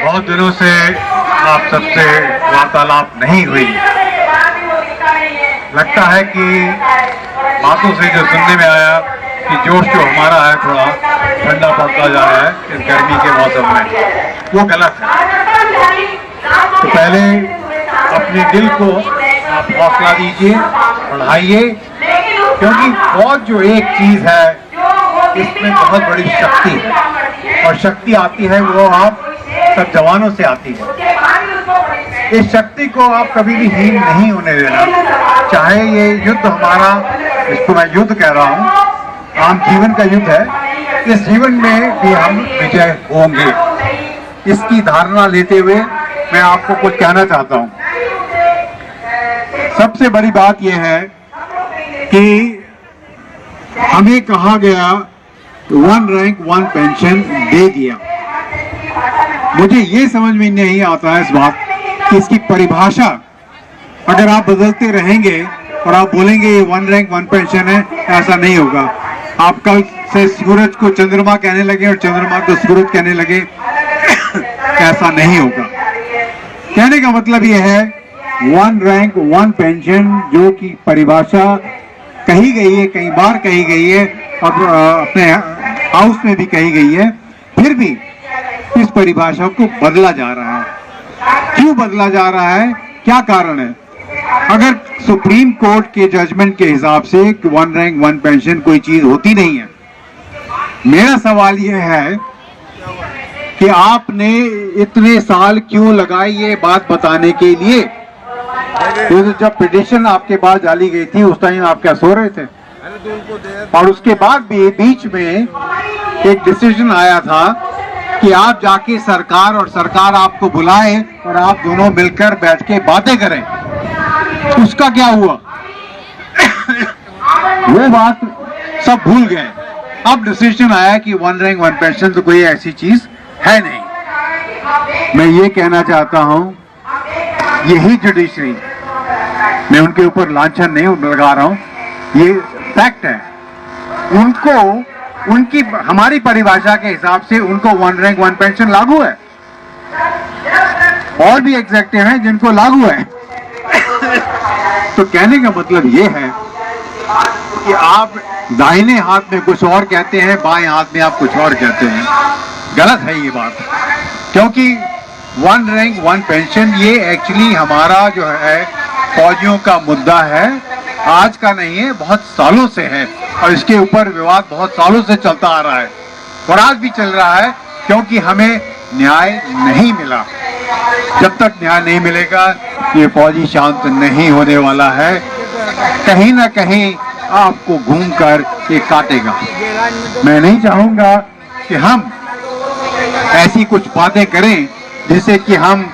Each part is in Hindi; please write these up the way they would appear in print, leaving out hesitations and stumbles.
बहुत दिनों से आप सबसे वार्तालाप नहीं हुई। लगता है कि बातों से जो सुनने में आया कि जोश जो हमारा है थोड़ा ठंडा पड़ता जा रहा है इस गर्मी के मौसम में, वो गलत है। तो पहले अपने दिल को आप हौसला दीजिए, बढ़ाइए, क्योंकि फौज जो एक चीज है इसमें बहुत बड़ी शक्ति है और शक्ति आती है वो आप सब जवानों से आती है। इस शक्ति को आप कभी भी हीन नहीं होने देना। चाहे ये युद्ध हमारा, इसको मैं युद्ध कह रहा हूँ, आम जीवन का युद्ध है, इस जीवन में भी हम विजय होंगे, इसकी धारणा लेते हुए मैं आपको कुछ कहना चाहता हूँ। सबसे बड़ी बात यह है कि हमें कहा गया 1 रैंक 1 पेंशन दे दिया। मुझे ये समझ में नहीं आता है इस बात कि इसकी परिभाषा अगर आप बदलते रहेंगे और आप बोलेंगे ये 1 रैंक 1 पेंशन है, ऐसा नहीं होगा। आप कल से सूरज को चंद्रमा कहने लगे और चंद्रमा को सूरज कहने लगे, ऐसा नहीं होगा। कहने का मतलब यह है 1 रैंक 1 पेंशन जो कि परिभाषा कही गई है, कई बार कही गई है और अपने हाउस में भी कही गई है, फिर भी इस परिभाषा को बदला जा रहा है। क्यों बदला जा रहा है, क्या कारण है? अगर सुप्रीम कोर्ट के जजमेंट के हिसाब से 1 रैंक 1 पेंशन कोई चीज होती नहीं है, मेरा सवाल यह है कि आपने इतने साल क्यों लगाए ये बात बताने के लिए? तो जब पिटीशन आपके पास डाली गई थी उस टाइम आप क्या सो रहे थे? और उसके बाद भी बीच में एक डिसीजन आया था कि आप जाके सरकार और सरकार आपको बुलाए और आप दोनों मिलकर बैठ के बातें करें। उसका क्या हुआ? वो बात सब भूल गए। अब डिसीजन आया कि 1 रैंक 1 पेंशन तो कोई ऐसी चीज है नहीं। मैं ये कहना चाहता हूं, यही जुडिशरी, मैं उनके ऊपर लांछन नहीं लगा रहा हूं, ये फैक्ट है। उनको उनकी हमारी परिभाषा के हिसाब से उनको 1 रैंक 1 पेंशन लागू है। और भी एग्जेक्टिव हैं जिनको लागू है। तो कहने का मतलब ये है कि आप दाहिने हाथ में कुछ और कहते हैं, बाएं हाथ में आप कुछ और कहते हैं। गलत है ये बात, क्योंकि 1 रैंक 1 पेंशन ये एक्चुअली हमारा जो है फौजियों का मुद्दा है, आज का नहीं है, बहुत सालों से है और इसके ऊपर विवाद बहुत सालों से चलता आ रहा है और आज भी चल रहा है, क्योंकि हमें न्याय नहीं मिला। जब तक न्याय नहीं मिलेगा ये फौजी शांत नहीं होने वाला है। कहीं ना कहीं आपको घूमकर ये काटेगा। मैं नहीं चाहूंगा कि हम ऐसी कुछ बातें करें जिससे कि हम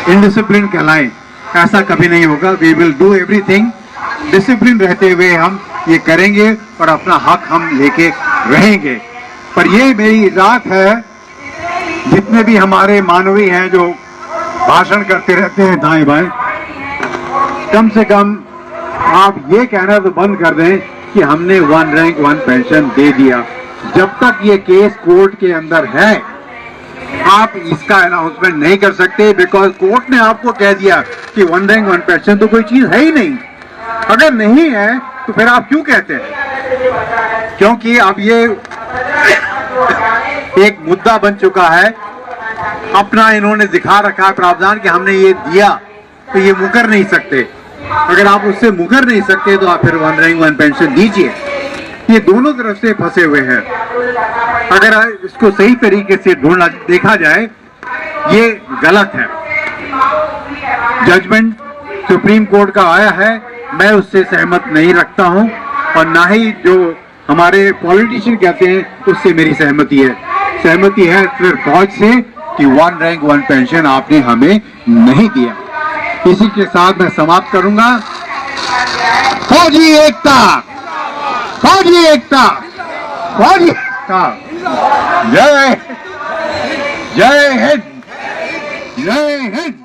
इनडिसिप्लिन कहलाएं। ऐसा कभी नहीं होगा। We will do everything discipline रहते हुए हम ये करेंगे और अपना हक हम लेके रहेंगे। पर ये मेरी इजाजत है, जितने भी हमारे मानवीय हैं जो भाषण करते रहते हैं दाएं बाएं, कम से कम आप ये कहना तो बंद कर दें कि हमने 1 रैंक 1 पेंशन दे दिया। जब तक ये केस कोर्ट के अंदर है आप इसका अनाउंसमेंट नहीं कर सकते, बिकॉज कोर्ट ने आपको कह दिया कि 1 रैंक 1 पेंशन तो कोई चीज है ही नहीं। अगर नहीं है तो फिर आप क्यों कहते हैं? क्योंकि अब ये एक मुद्दा बन चुका है, अपना इन्होंने दिखा रखा है प्रावधान कि हमने ये दिया, तो ये मुकर नहीं सकते। अगर आप उससे मुकर नहीं सकते तो आप फिर 1 रैंक 1 पेंशन दीजिए। ये दोनों तरफ से फंसे हुए हैं। अगर इसको सही तरीके से ढूंढना देखा जाए, ये गलत है। जजमेंट सुप्रीम कोर्ट का आया है, मैं उससे सहमत नहीं रखता हूं और ना ही जो हमारे पॉलिटिशियन कहते हैं उससे मेरी सहमति है। सहमति है सिर्फ फौज से कि 1 रैंक 1 पेंशन आपने हमें नहीं दिया। इसी के साथ मैं समाप्त करूंगा। फौजी एकता, फौजी एकता, फौजी एकता। जय जय हिंद, जय हिंद।